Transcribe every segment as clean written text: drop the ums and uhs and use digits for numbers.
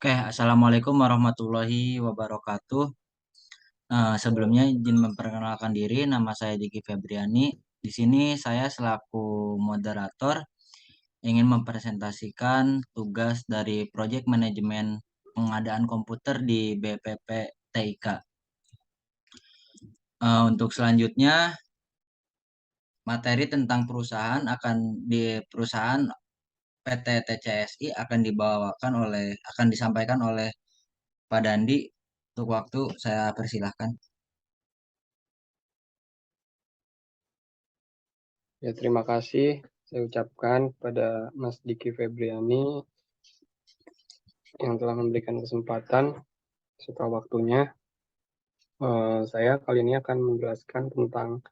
Oke, Assalamualaikum warahmatullahi wabarakatuh. Sebelumnya izin memperkenalkan diri, nama saya Diki Febriani. Di sini saya selaku moderator ingin mempresentasikan tugas dari Proyek Manajemen Pengadaan Komputer di BPP TIK. Untuk selanjutnya, materi tentang perusahaan di perusahaan PT TCSI akan disampaikan oleh Pak Dandi. Untuk waktu saya persilahkan. Ya, terima kasih saya ucapkan kepada Mas Diki Febriani yang telah memberikan kesempatan serta waktunya. Saya kali ini akan menjelaskan tentang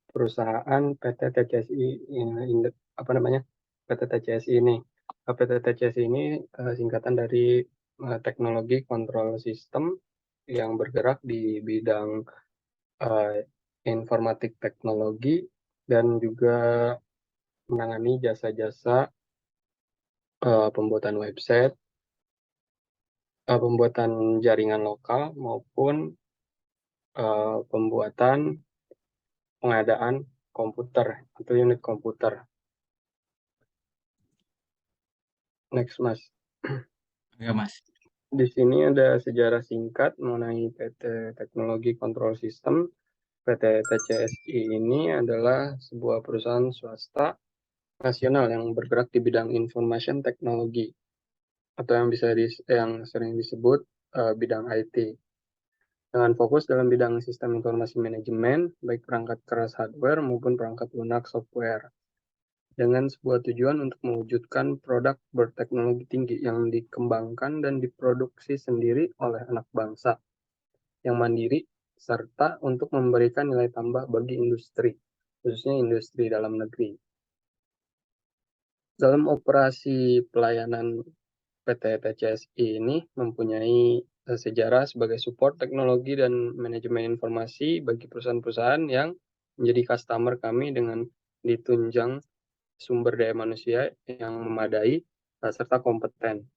perusahaan PT TCSI apa namanya? PT TCSI ini. PT TCSI ini singkatan dari Teknologi Kontrol Sistem yang bergerak di bidang uh, informatik teknologi dan juga menangani jasa-jasa pembuatan website, pembuatan jaringan lokal maupun pembuatan pengadaan komputer atau unit komputer. Next, Mas. Ya, Mas. Di sini ada sejarah singkat mengenai PT Teknologi Kontrol Sistem. PT TCSI ini adalah sebuah perusahaan swasta nasional yang bergerak di bidang information technology atau yang sering disebut bidang IT. Dengan fokus dalam bidang sistem informasi manajemen, baik perangkat keras hardware maupun perangkat lunak software, dengan sebuah tujuan untuk mewujudkan produk berteknologi tinggi yang dikembangkan dan diproduksi sendiri oleh anak bangsa yang mandiri, serta untuk memberikan nilai tambah bagi industri, khususnya industri dalam negeri. Dalam operasi pelayanan PT TCSI ini mempunyai sejarah sebagai support teknologi dan manajemen informasi bagi perusahaan-perusahaan yang menjadi customer kami dengan ditunjang sumber daya manusia yang memadai serta kompeten.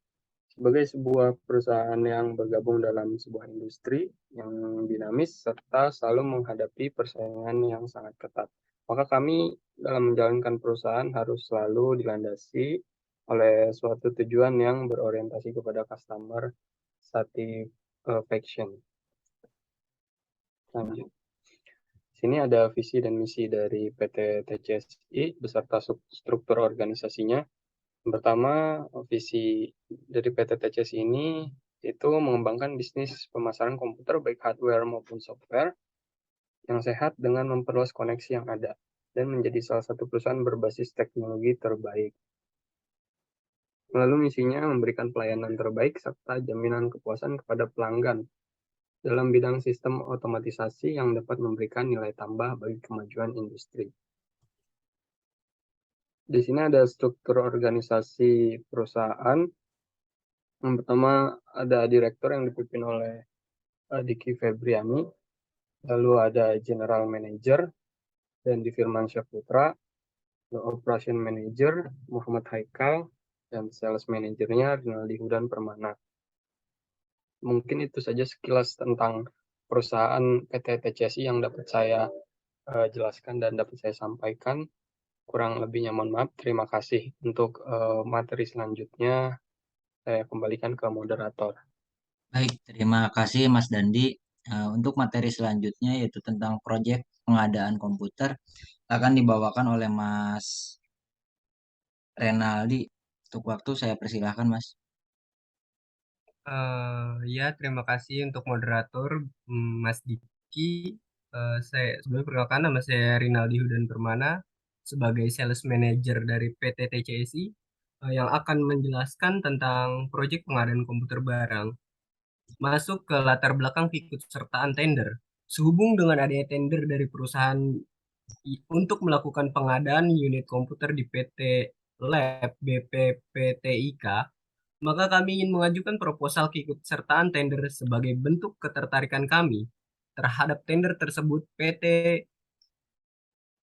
Sebagai sebuah perusahaan yang bergabung dalam sebuah industri yang dinamis serta selalu menghadapi persaingan yang sangat ketat. Maka kami dalam menjalankan perusahaan harus selalu dilandasi oleh suatu tujuan yang berorientasi kepada customer satisfaction. Lanjut. Sini ada visi dan misi dari PT TCSI beserta struktur organisasinya. Yang pertama, visi dari PT TCSI ini itu mengembangkan bisnis pemasaran komputer baik hardware maupun software yang sehat dengan memperluas koneksi yang ada dan menjadi salah satu perusahaan berbasis teknologi terbaik. Lalu misinya memberikan pelayanan terbaik serta jaminan kepuasan kepada pelanggan dalam bidang sistem otomatisasi yang dapat memberikan nilai tambah bagi kemajuan industri. Di sini ada struktur organisasi perusahaan. Yang pertama ada direktur yang dipimpin oleh Diki Febriani, lalu ada general manager dan di Firmansyah Putra, operation manager Muhammad Haikal, dan sales manajernya Rinaldi Hudan Permana. Mungkin itu saja sekilas tentang perusahaan PT TCSI yang dapat saya jelaskan dan dapat saya sampaikan. Kurang lebihnya mohon maaf. Terima kasih. Untuk materi selanjutnya saya kembalikan ke moderator. Baik, terima kasih Mas Dandi. Untuk materi selanjutnya yaitu tentang proyek pengadaan komputer akan dibawakan oleh Mas Renaldi. Untuk waktu saya persilahkan Mas. Ya, terima kasih untuk moderator Mas Diki. Saya sebelumnya perkenalkan, nama saya Rinaldi Hudan Permana sebagai Sales Manager dari PT TCSI yang akan menjelaskan tentang proyek pengadaan komputer barang. Masuk ke latar belakang keikutsertaan tender. Sehubung dengan adanya tender dari perusahaan untuk melakukan pengadaan unit komputer di PT Lab BPPTIK, maka kami ingin mengajukan proposal keikutsertaan tender sebagai bentuk ketertarikan kami terhadap tender tersebut. PT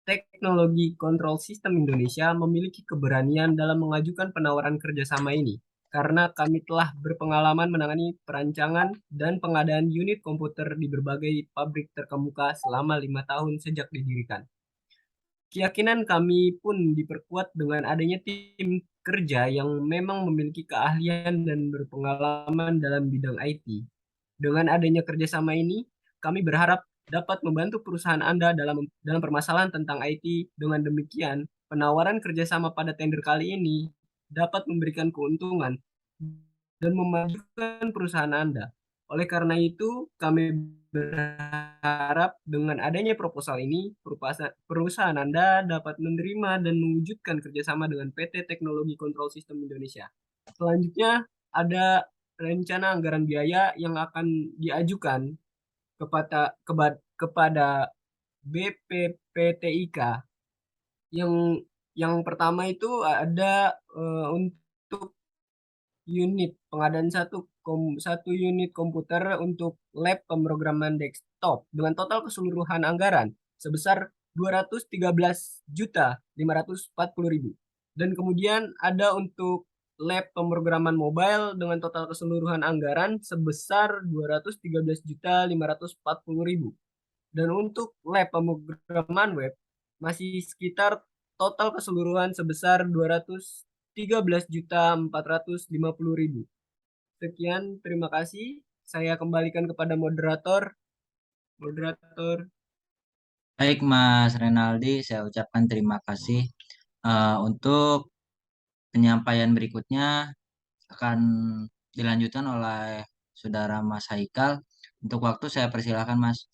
Teknologi Kontrol Sistem Indonesia memiliki keberanian dalam mengajukan penawaran kerjasama ini karena kami telah berpengalaman menangani perancangan dan pengadaan unit komputer di berbagai pabrik terkemuka selama 5 tahun sejak didirikan. Keyakinan kami pun diperkuat dengan adanya tim kerja yang memang memiliki keahlian dan berpengalaman dalam bidang IT. Dengan adanya kerjasama ini, kami berharap dapat membantu perusahaan Anda dalam permasalahan tentang IT. Dengan demikian, penawaran kerjasama pada tender kali ini dapat memberikan keuntungan dan memajukan perusahaan Anda. Oleh karena itu, kami berharap dengan adanya proposal ini, perusahaan Anda dapat menerima dan mewujudkan kerjasama dengan PT Teknologi Kontrol Sistem Indonesia. Selanjutnya, ada rencana anggaran biaya yang akan diajukan kepada BPPTIK. Yang pertama itu ada untuk unit pengadaan satu unit komputer untuk lab pemrograman desktop dengan total keseluruhan anggaran sebesar 213.540.000. Dan kemudian ada untuk lab pemrograman mobile dengan total keseluruhan anggaran sebesar 213.540.000. Dan untuk lab pemrograman web masih sekitar total keseluruhan sebesar 213.450.000. Sekian, terima kasih. Saya kembalikan kepada moderator. Moderator. Baik, Mas Renaldi, saya ucapkan terima kasih. Untuk penyampaian berikutnya akan dilanjutkan oleh Saudara Mas Haikal. Untuk waktu saya persilakan, Mas.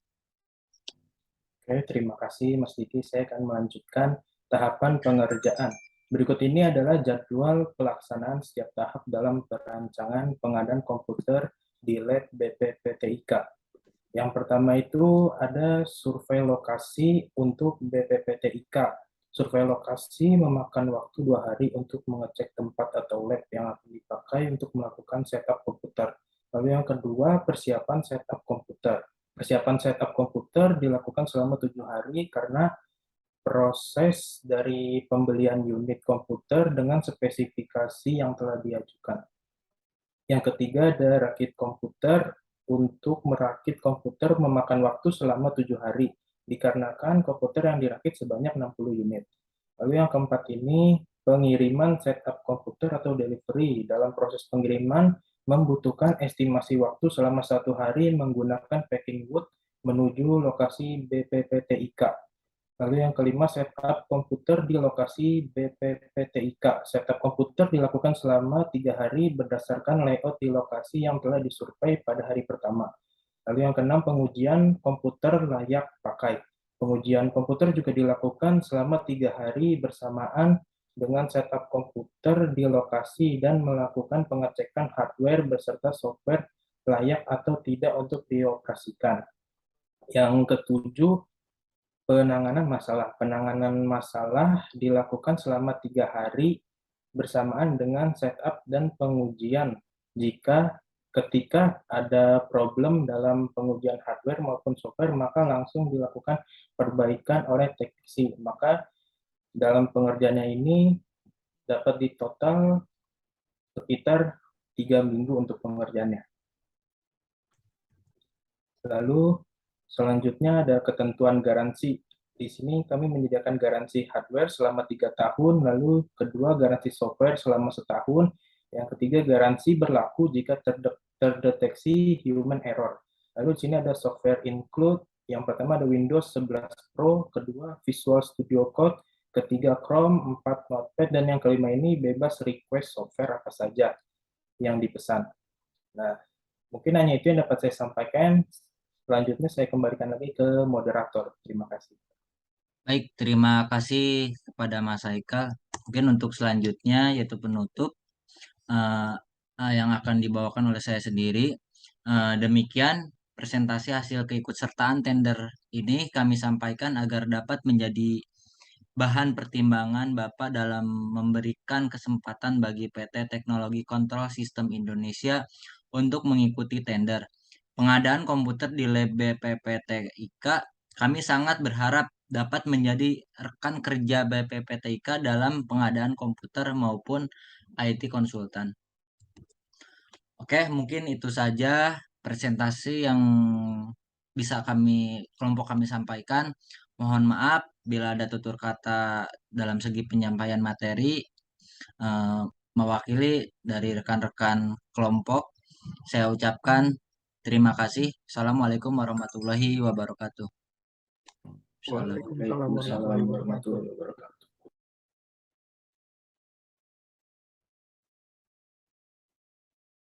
Oke, terima kasih Mas Diki. Saya akan melanjutkan tahapan pengerjaan. Berikut ini adalah jadwal pelaksanaan setiap tahap dalam perancangan pengadaan komputer di lab BPPTIK. Yang pertama itu ada survei lokasi untuk BPPTIK. Survei lokasi memakan waktu 2 hari untuk mengecek tempat atau lab yang akan dipakai untuk melakukan setup komputer. Lalu yang kedua, persiapan setup komputer. Persiapan setup komputer dilakukan selama 7 hari karena proses dari pembelian unit komputer dengan spesifikasi yang telah diajukan. Yang ketiga ada rakit komputer. Untuk merakit komputer memakan waktu selama 7 hari, dikarenakan komputer yang dirakit sebanyak 60 unit. Lalu yang keempat ini, pengiriman setup komputer atau delivery. Dalam proses pengiriman, membutuhkan estimasi waktu selama 1 hari menggunakan packing wood menuju lokasi BPPTIK. Lalu yang kelima, setup komputer di lokasi BPPTIK. Setup komputer dilakukan selama 3 hari berdasarkan layout di lokasi yang telah disurvei pada hari pertama. Lalu yang keenam, pengujian komputer layak pakai. Pengujian komputer juga dilakukan selama 3 hari bersamaan dengan setup komputer di lokasi dan melakukan pengecekan hardware beserta software layak atau tidak untuk dioperasikan. Yang ketujuh, penanganan masalah. Penanganan masalah dilakukan selama 3 hari bersamaan dengan setup dan pengujian. Ketika ada problem dalam pengujian hardware maupun software, maka langsung dilakukan perbaikan oleh teknisi. Maka dalam pengerjaannya ini dapat ditotal sekitar 3 minggu untuk pengerjaannya. Lalu selanjutnya ada ketentuan garansi. Di sini kami menyediakan garansi hardware selama 3 tahun, lalu kedua garansi software selama 1 tahun, yang ketiga garansi berlaku jika terdeteksi human error. Lalu di sini ada software include, yang pertama ada Windows 11 Pro, kedua Visual Studio Code, ketiga Chrome, 4 Notepad, dan yang kelima ini bebas request software apa saja yang dipesan. Nah, mungkin hanya itu yang dapat saya sampaikan. Selanjutnya saya kembalikan lagi ke moderator. Terima kasih. Baik, terima kasih kepada Mas Haikal. Mungkin untuk selanjutnya yaitu penutup yang akan dibawakan oleh saya sendiri. Demikian presentasi hasil keikutsertaan tender ini kami sampaikan agar dapat menjadi bahan pertimbangan Bapak dalam memberikan kesempatan bagi PT Teknologi Kontrol Sistem Indonesia untuk mengikuti tender pengadaan komputer di lab BPPTIK. Kami sangat berharap dapat menjadi rekan kerja BPPTIK dalam pengadaan komputer maupun IT konsultan. Oke, mungkin itu saja presentasi yang bisa kelompok kami sampaikan. Mohon maaf bila ada tutur kata dalam segi penyampaian materi. eh, Mewakili dari rekan-rekan kelompok, saya ucapkan terima kasih. Assalamualaikum warahmatullahi wabarakatuh. Waalaikumsalam warahmatullahi wabarakatuh. Waalaikumsalam warahmatullahi wabarakatuh.